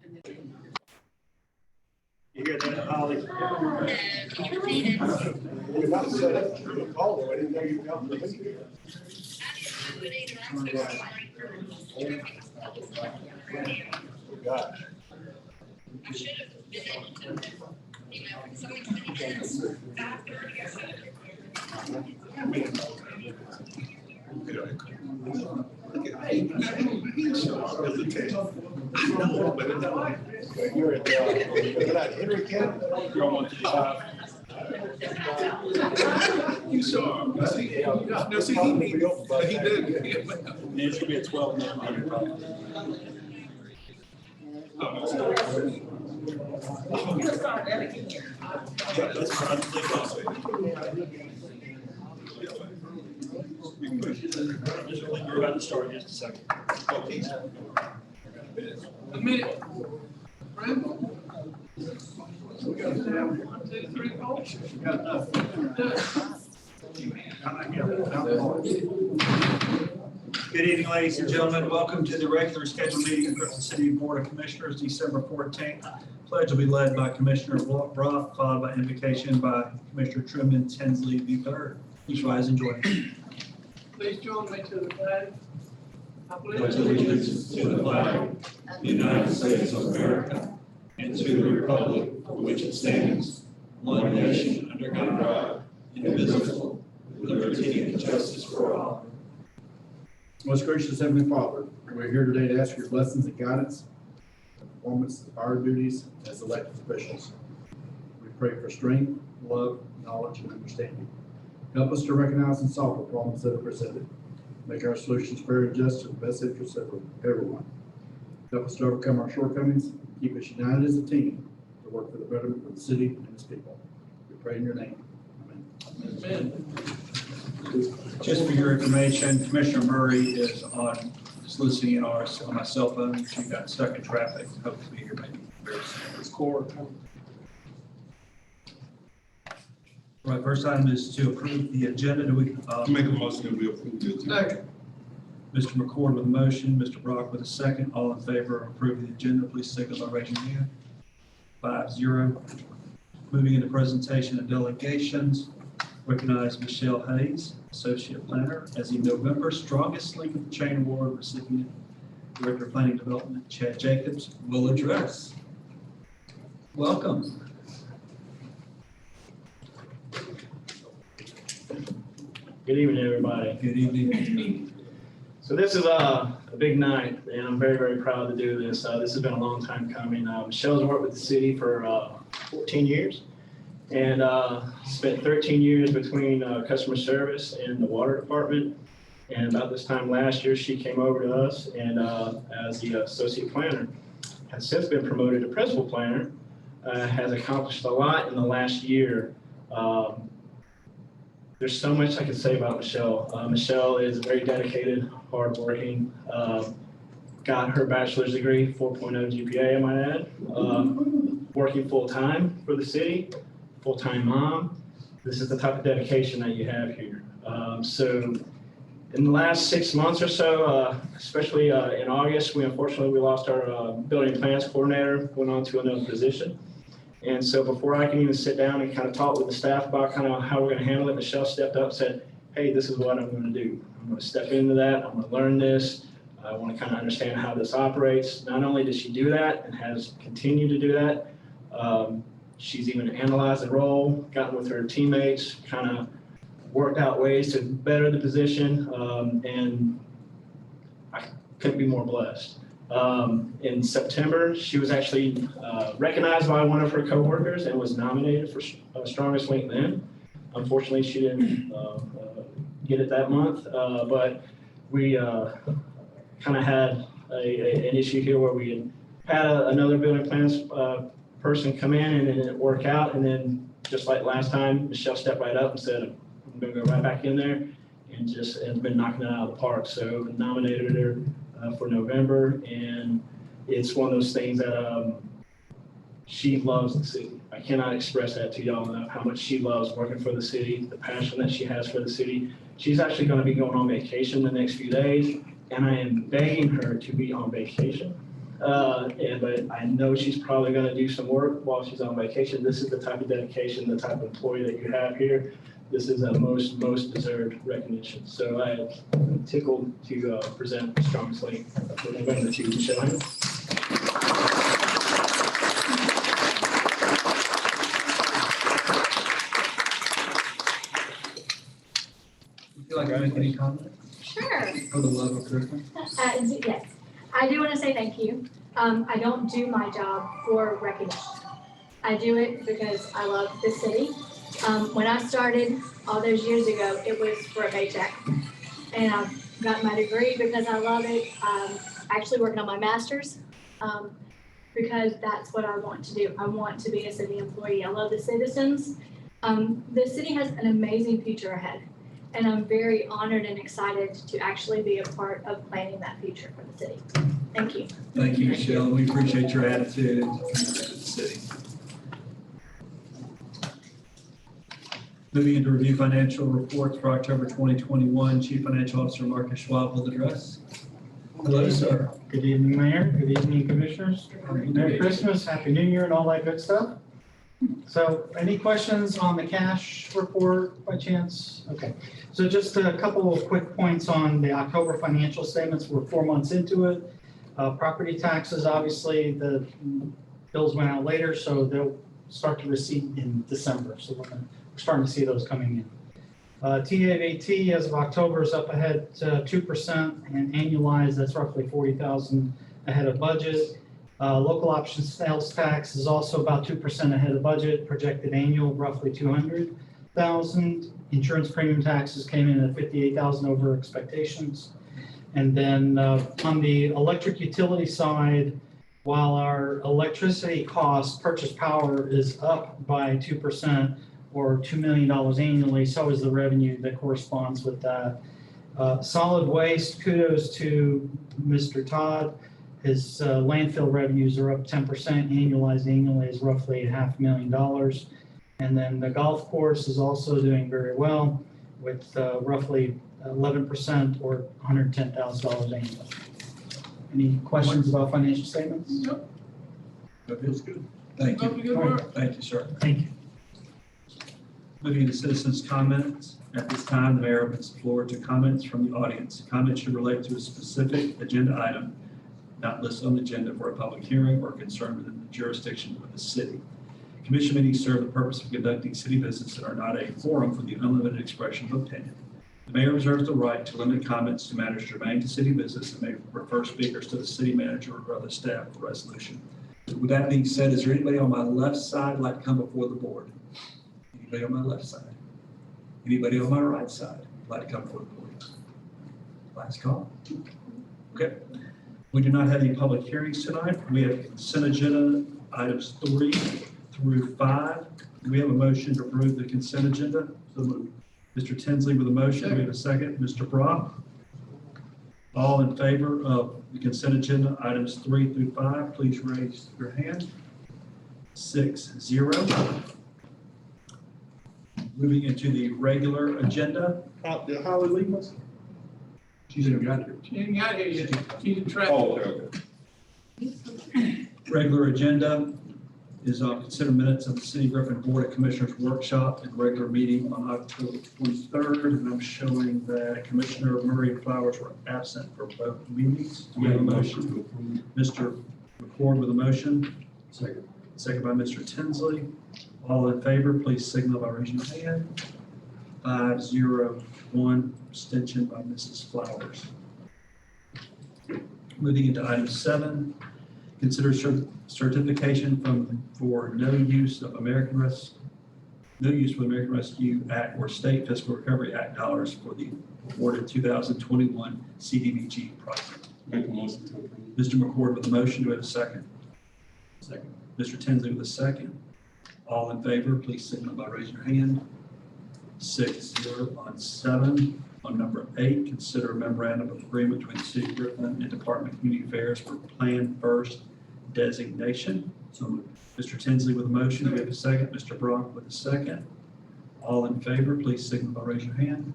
You hear that, Holly? We're about to set up a call, I didn't know you come to me. Gosh. You're at Henry County? You're on 155. You saw him. See, no, see, he did. It should be a 12-minute probably. Yeah, that's fine. We're about to start in just a second. A minute. Brent? We got to have 1, 2, 3 calls. Got enough. Good evening, ladies and gentlemen. Welcome to the regular scheduled meeting of Griffin City Board of Commissioners, December 14th. Pledge will be led by Commissioner Brough, followed by invocation by Commissioner Truman Tinsley III. Please rise and join me. Please join me to the flag. I Pledge allegiance to the flag of the United States of America and to the republic for which it stands, one nation under God, indivisible, with liberty and justice for all. Most gracious Heavenly Father, we're here today to ask for your blessings and guidance, the performance of our duties as elected officials. We pray for strength, love, knowledge, and understanding. Help us to recognize and solve the problems that are presented. Make our solutions fair and just to the best interest of everyone. Help us to overcome our shortcomings and keep us united as a team to work for the betterment of the city and its people. We pray in your name. Amen. Amen. Just for your information, Commissioner Murray is listening in on my cell phone. She got stuck in traffic. Hope to be here maybe very soon. It's core. All right, first item is to approve the agenda. Do we? Make a motion that we approve the agenda. Mr. McCord with a motion, Mr. Brock with a second. All in favor of approving the agenda, please signal by raising your hand. 5-0. Moving into presentation of delegations. Recognize Michelle Hayes, Associate Planner, as the November Strongest Link of the Chain Award recipient. Director of Planning Development, Chad Jacobs, will address. Welcome. Good evening, everybody. Good evening. So this is a big night, and I'm very, very proud to do this. This has been a long time coming. Michelle's worked with the city for 14 years, and spent 13 years between customer service and the water department. And about this time last year, she came over to us, and as the associate planner, has since been promoted to principal planner, has accomplished a lot in the last year. There's so much I can say about Michelle. Michelle is very dedicated, hardworking, got her bachelor's degree, 4.0 GPA, I might add, working full-time for the city, full-time mom. This is the type of dedication that you have here. So in the last 6 months or so, especially in August, we unfortunately lost our building plans coordinator, went on to another position. And so before I can even sit down and kind of talk with the staff about kind of how we're going to handle it, Michelle stepped up and said, hey, this is what I'm going to do. I'm going to step into that. I'm going to learn this. I want to kind of understand how this operates. Not only did she do that and has continued to do that, she's even analyzed the role, gotten with her teammates, kind of worked out ways to better the position, and I couldn't be more blessed. In September, she was actually recognized by one of her coworkers and was nominated for Strongest Link then. Unfortunately, she didn't get it that month, but we kind of had an issue here where we had another building plans person come in and it didn't work out. And then just like last time, Michelle stepped right up and said, I'm going to go right back in there, and just has been knocking it out of the park. So nominated her for November, and it's one of those things that she loves the city. I cannot express that to y'all enough, how much she loves working for the city, the passion that she has for the city. She's actually going to be going on vacation the next few days, and I am begging her to be on vacation But I know she's probably gonna do some work while she's on vacation. This is the type of dedication, the type of employee that you have here. This is a most deserved recognition. So I'm tickled to present Strong Slate for November to Michelle Hammond. Would you like to make any comment Sure. for the love of Griffin? Yes, I do want to say thank you. I don't do my job for recognition. I do it because I love the city. When I started all those years ago, it was for a paycheck. And I've got my degree because I love it. I'm actually working on my master's because that's what I want to do. I want to be a city employee. I love the citizens. The city has an amazing future ahead. And I'm very honored and excited to actually be a part of planning that future for the city. Thank you. Thank you, Michelle. We appreciate your attitude and commitment to the city. Moving into review financial reports for October 2021, Chief Financial Officer Marcus Schwab will address. Hello, sir. Good evening, Mayor. Good evening, Commissioners. Merry Christmas, Happy New Year, and all that good stuff. So any questions on the cash report by chance? Okay, so just a couple of quick points on the October financial statements. We're 4 months into it. Property taxes, obviously, the bills went out later, so they'll start to receipt in December. So we're starting to see those coming in. TAVT as of October is up ahead 2%, and annualized, that's roughly 40,000 ahead of budget. Local option sales tax is also about 2% ahead of budget, projected annual roughly 200,000. Insurance premium taxes came in at 58,000 over expectations. And then on the electric utility side, while our electricity cost, purchase power is up by 2% or $2 million annually, so is the revenue that corresponds with that. Solid waste, kudos to Mr. Todd. His landfill revenues are up 10%, annualized annually is roughly $500,000. And then the golf course is also doing very well with roughly 11% or $110,000 annually. Any questions about financial statements? Nope. That feels good. Thank Keep up the you. good work. Thank you, sir. Thank you. Moving to citizens' comments. At this time, the mayor opens the floor to comments from the audience. Comments should relate to a specific agenda item, not listed on the agenda for a public hearing or concern within the jurisdiction of the city. Commission meetings serve the purpose of conducting city business and are not a forum for the unlimited expression of opinion. The mayor reserves the right to limit comments to matters germane to city business and may refer speakers to the city manager or other staff for resolution. With that being said, is there anybody on my left side like to come before the board? Anybody on my left side? Anybody on my right side like to come before the board? Last call. Okay. We do not have any public hearings tonight. We have consent agenda items 3 through 5. Do we have a motion to approve the consent agenda? So moved. Mr. Tinsley with a motion. Do we have a second? Mr. Brock? All in favor of the consent agenda items 3 through 5, please raise your hand. 6-0. Moving into the regular agenda. Did Holly leave us? She's even got here. She ain't got here yet. She's in traffic. Oh, okay. Regular agenda is consider minutes of the City of Griffin Board of Commissioners workshop and regular meeting on October 23rd. And I'm showing that Commissioner Murray and Flowers were absent for both meetings. Do we have a motion? Mr. McCord with a motion. Second. Second by Mr. Tinsley. All in favor, please signal by raising your hand. 5-0-1, abstention by Mrs. Flowers. Moving into item 7, consider certification for no use for American Rescue Act or State Fiscal Recovery Act dollars for the awarded 2021 CDBG project. Make a motion to approve. Mr. McCord with a motion. Do we have a second? Second. Mr. Tinsley with a second. All in favor, please signal by raising your hand. 6-0 on 7. On number 8, consider a memorandum of agreement between the City of Griffin and Department of Community Affairs for Plan First designation. So Mr. Tinsley with a motion. Do we have a second? Mr. Brock with a second. All in favor, please signal by raising your hand.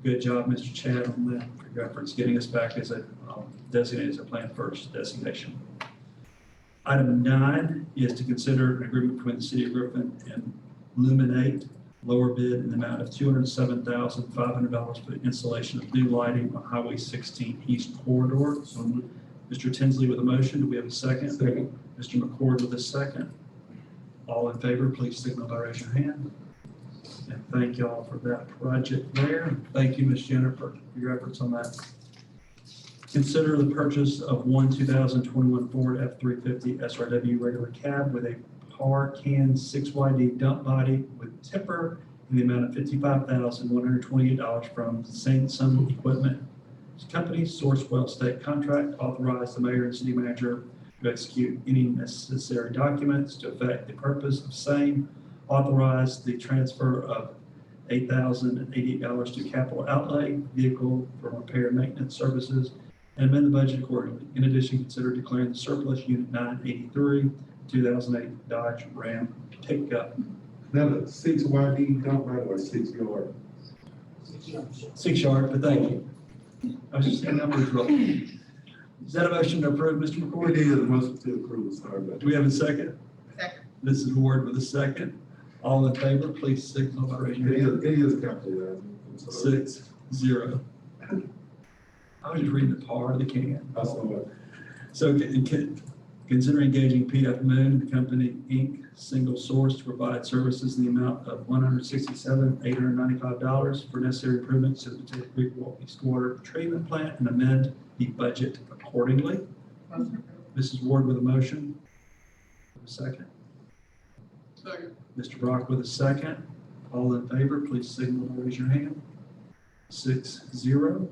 Good job, Mr. Chad, on that. For your efforts getting us back as a designated as a Plan First designation. Item 9 is to consider an agreement between the City of Griffin and Luminate, lower bid in the amount of $207,500 for the installation of new lighting on Highway 16 East Corridor. So Mr. Tinsley with a motion. Do we have a second? Second. Mr. McCord with a second. All in favor, please signal by raising your hand. And thank y'all for that project there. Thank you, Ms. Jennifer, for your efforts on that. Consider the purchase of one 2021 Ford F-350 SRW regular cab with a par can 6YD dump body with tipper in the amount of $55,128 from St. Sun Equipment Company, Sourcewell State Contract. Authorize the mayor and city manager to execute any necessary documents to effect the purpose of same. Authorize the transfer of $8,088 to capital outlay vehicle for repair and maintenance services and amend the budget accordingly. In addition, consider declaring the surplus Unit 983, 2008 Dodge Ram pickup. Now, the 6YD dump body or 6 yard? 6 yard, but thank you. I was just saying numbers wrong. Is that a motion to approve, Mr. It McCord? is, motion to approve, sorry about Do we have a second? Second. Mrs. Ward with a second. All in favor, please signal by raising that. your hand. It is capitalized. I'm sorry. 6-0. I was just reading the par of the can. I saw it. So consider engaging PF Moon, the company, Inc., single source to provide services in the amount of $167,895 for necessary improvements to the Potato Creek wastewater treatment plant and amend the budget accordingly. Mrs. Ward with a motion. A second. Second. Mr. Brock with a second. All in favor, please signal by raising your hand. 6-0.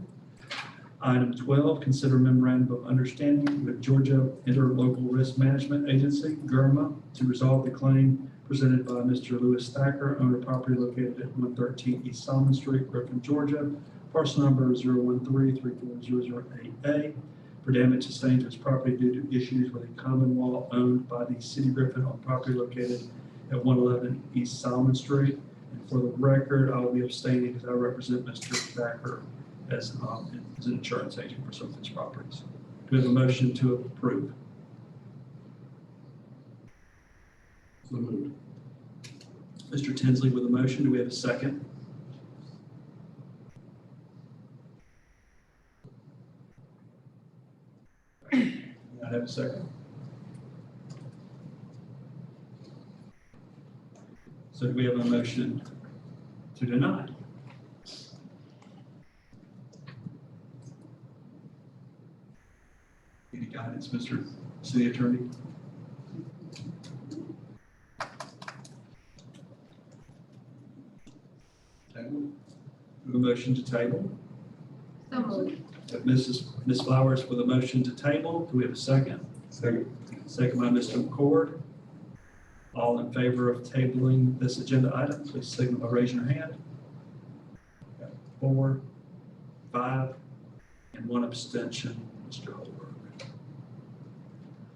Item 12, consider memorandum of understanding with Georgia Interlocal Risk Management Agency, GERMA, to resolve the claim presented by Mr. Lewis Thacker, owner of property located at 113 East Solomon Street, Griffin, Georgia, parcel number 013-34008A, for damage sustained to his property due to issues with a common wall owned by the City of Griffin on property located at 111 East Solomon Street. And for the record, I will be abstaining because I represent Mr. Thacker as an insurance agent for some of his properties. Do we have a motion to approve? So moved. Mr. Tinsley with a motion. Do we have a second? I have a second. So do we have a motion to deny? Any guidance, Mr. City Attorney? Table? We have a motion to table. So moved. Ms. Flowers with a motion to table. Do we have a second? Second. Second by Mr. McCord. All in favor of tabling this agenda item, please signal by raising your hand. 4, 5, and 1 abstention, Mr. Holberg.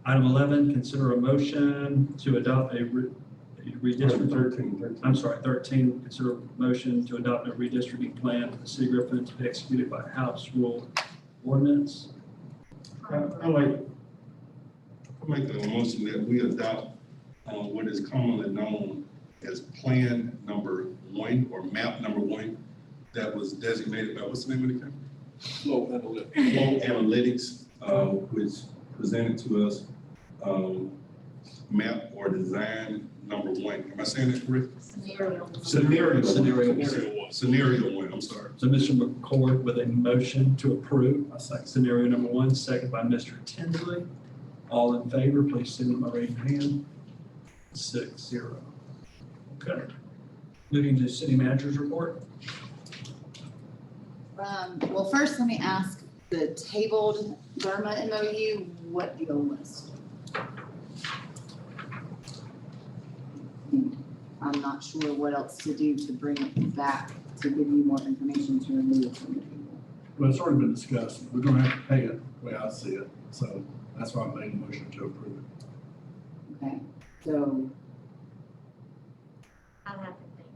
Item 11, consider a motion to adopt a redistricting. 13. I'm sorry, 13, consider a motion to adopt a redistricting plan for the City of Griffin to be executed by House Rule Ordinance. I make a motion that we adopt what is commonly known as Plan Number 1 or Map Number 1 that was designated by, what's the name of the company? Flow analytics. Flow Analytics, which presented to us map or design number 1. Am I saying that correct? Scenario. Scenario 1, I'm sorry. So Mr. McCord with a motion to approve scenario number 1, second by Mr. Tinsley. All in favor, please signal by raising your hand. 6-0. Okay. Moving to city manager's report. Well, first, let me ask the tabled Burma MOU, what deal was? I'm not sure what else to do to bring it back to give you more information to remove it from the table. Well, it's already been discussed. We're gonna have to pay it, the way I see it. So that's why I made a motion to approve it. Okay, so I'll have to think.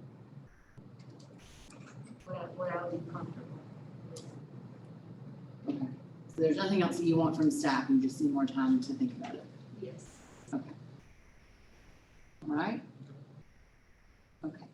What I'll be comfortable with. okay, so there's nothing else that you want from staff, you just need more time to think about it. Yes. All right? Okay.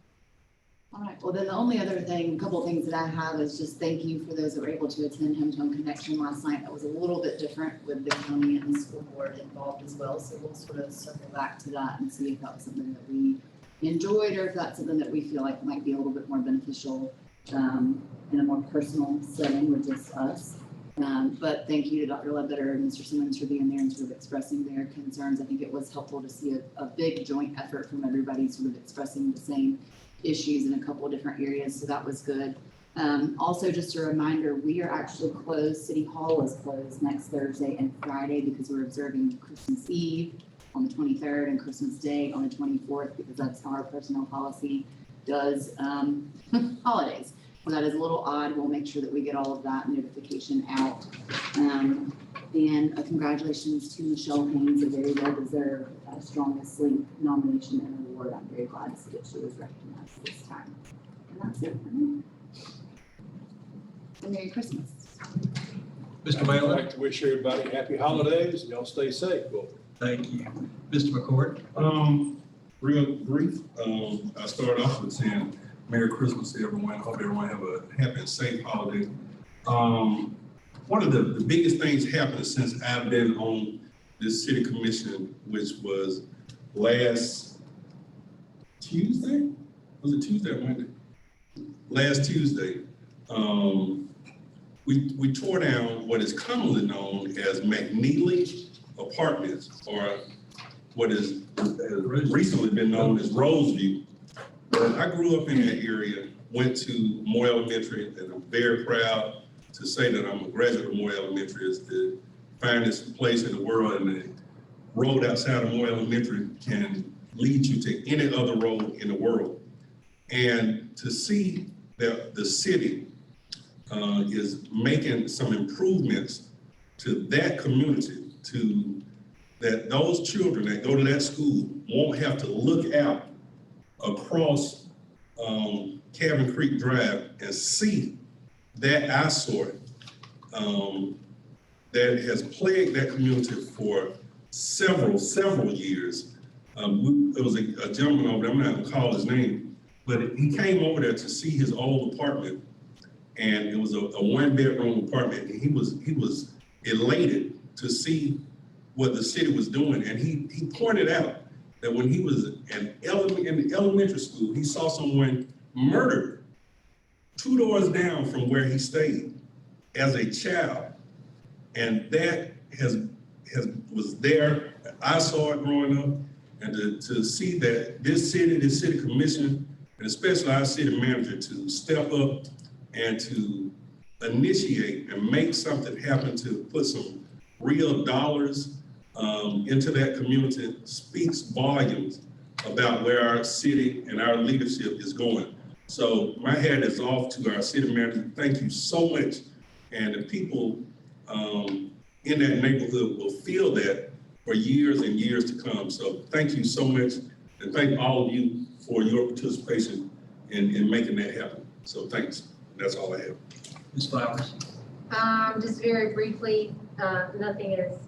All right, well, then the only other thing, a couple of things that I have is just thank you for those that were able to attend Hometown Connection last night. That was a little bit different with the county and the school board involved as well. So we'll sort of circle back to that and see if that was something that we enjoyed or if that's something that we feel like might be a little bit more beneficial in a more personal setting with just us. But thank you to Dr. Ledbetter and Mr. Simmons for being there and sort of expressing their concerns. I think it was helpful to see a big joint effort from everybody sort of expressing the same issues in a couple of different areas, so that was good. Also, just a reminder, we are actually closed. City Hall is closed next Thursday and Friday because we're observing Christmas Eve on the 23rd and Christmas Day on the 24th because that's how our personnel policy does holidays. So that is a little odd. We'll make sure that we get all of that notification out. And congratulations to Michelle Haynes, a very well-deserved Strongest Link nomination and award. I'm very glad to see that she was recognized this time. And that's it for me. And Merry Christmas. Mr. I'd Whalen? like to wish everybody happy holidays, and y'all stay safe. Thank you. Mr. McCord? Real brief, I start off with saying Merry Christmas to everyone. Hope everyone have a happy and safe holiday. One of the biggest things happened since I've been on this city commission, which was last Tuesday? Was it Tuesday or Monday? Last Tuesday. We tore down what is commonly known as McNeely Apartments, or what has recently been known as Roseview. I grew up in that area, went to Moore Elementary, and I'm very proud to say that I'm a graduate of Moore Elementary. It's the finest place in the world, and the road outside of Moore Elementary can lead you to any other road in the world. And to see that the city is making some improvements to that community, to that those children that go to that school won't have to look out across Cabin Creek Drive and see that eyesore that has plagued that community for several years. There was a gentleman over there, I'm not gonna call his name, but he came over there to see his old apartment, and it was a one-bedroom apartment, and he was elated to see what the city was doing, and he pointed out that when he was in the elementary school, he saw someone murdered 2 doors down from where he stayed as a child. And that was there. I saw it growing up, and to see that this city commission, and especially our city manager, to step up and to initiate and make something happen, to put some real dollars into that community, speaks volumes about where our city and our leadership is going. So my hat is off to our city manager. Thank you so much. And the people in that neighborhood will feel that for years and years to come. So thank you so much. And thank all of you for your participation in making that happen. So thanks. That's all I have. Ms. Flowers? Just very briefly, nothing as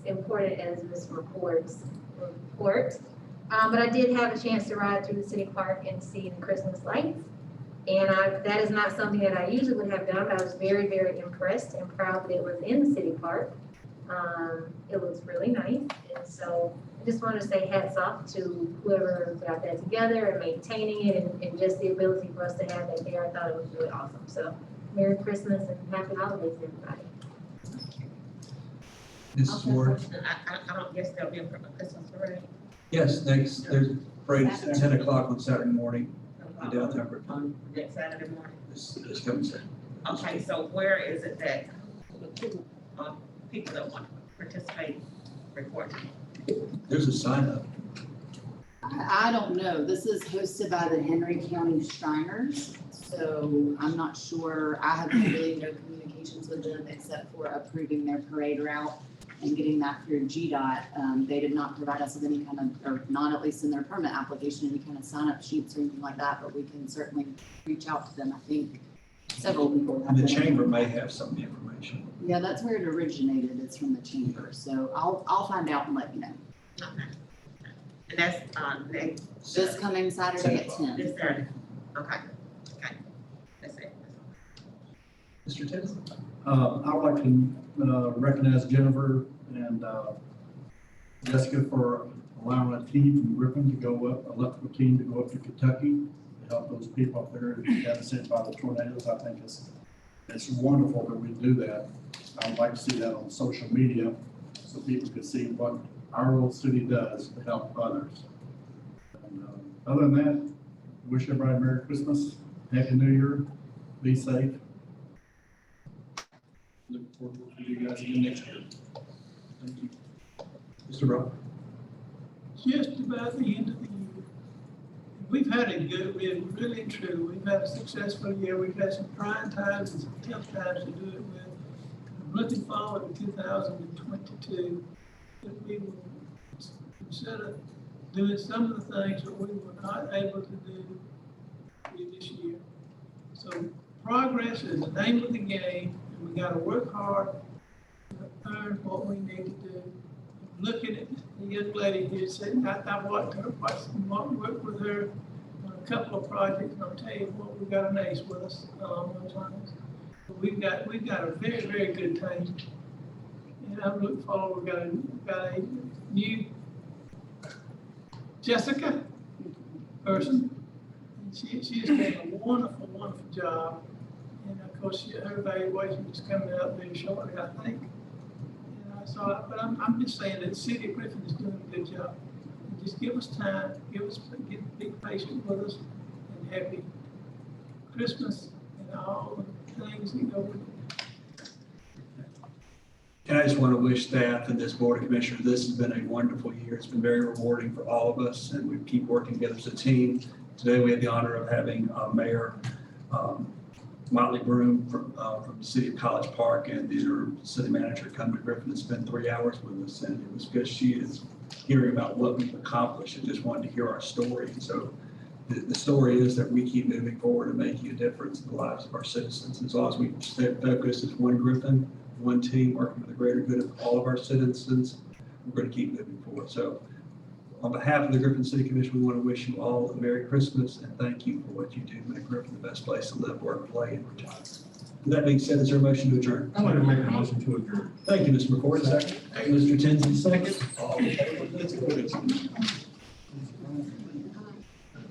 important as Ms. McCord's report. But I did have a chance to ride through the city park and see the Christmas lights. And that is not something that I usually would have done, but I was very, very impressed and proud that it was in the city park. It looks really nice. And so I just want to say hats off to whoever got that together and maintaining it and just the ability for us to have that there. I thought it was really awesome. So Merry Christmas and Happy Holidays, everybody. Mrs. Ward? I don't guess there'll be a Christmas parade. Yes, there's parade at 10 o'clock on Saturday morning in downtown Griffin. On next Saturday morning. This coming Saturday. Okay, so where is it that people that want to participate report to? There's a sign up. I don't know. This is hosted by the Henry County Shriners, so I'm not sure. I have really no communications with them except for approving their parade route and getting that through GDOT. They did not provide us with any kind of, or not at least in their permit application, any kind of sign-up sheets or anything like that, but we can certainly reach out to them. I think several people have. The chamber may have some of the information. Yeah, that's where it originated. It's from the chamber. So I'll find out and let you know. Okay. And that's, next, This coming Saturday at 10. this Saturday. Okay, that's it. Mr. Tennyson? I would like to recognize Jennifer and Jessica for allowing a team from Griffin to go up, electrical team to go up to Kentucky to help those people up there that got sent by the tornadoes. I think it's wonderful that we do that. I would like to see that on social media so people can see what our little city does to help others. And, other than that, wish everybody Merry Christmas, Happy New Year, be safe. Look forward to working with you guys again next year. Thank you. Mr. Brock? Just about the end of the year. We've had a good, we're really and true, we've had a successful year, we've had some trying times and some tough times to do it with. I'm looking forward to 2022, that we will, instead of doing some of the things that we were not able to do this year. So progress is the name of the game, and we gotta work hard to earn what we need to do. Looking at the young lady here sitting, I watched with her on a couple of projects, and I'll tell you what, we've got an ace with us along those lines. We've got a very, very good team. And I'm looking forward, we've got a new Jessica person. And she has done a wonderful, wonderful job. And of course, her evaluation is coming out very shortly, I think. But I'm just saying that the city of Griffin is doing a good job. And just give us time, be patient with us, and happy Christmas and all the things that go with it. And I just want to wish staff and this board of commissioners, this has been a wonderful year. It's been very rewarding for all of us, and we keep working together as a team. Today, we have the honor of having Mayor Motley Broom from the city of College Park, and the city manager come to Griffin and spend 3 hours with us. And it was because she is hearing about what we've accomplished and just wanted to hear our story. And so the story is that we keep moving forward and making a difference in the lives of our citizens. As long as we stay focused as one Griffin, one team, working for the greater good of all of our citizens, we're going to keep moving forward. So on behalf of the Griffin City Commission, we want to wish you all a Merry Christmas and thank you for what you do to make Griffin the best place to live, work, play, and retire. With that being said, is there a motion to adjourn? I'd like to make a motion to adjourn. Thank you, Mr. McCord. Second. Mr. Tinsley, second. All in favor, please, go ahead.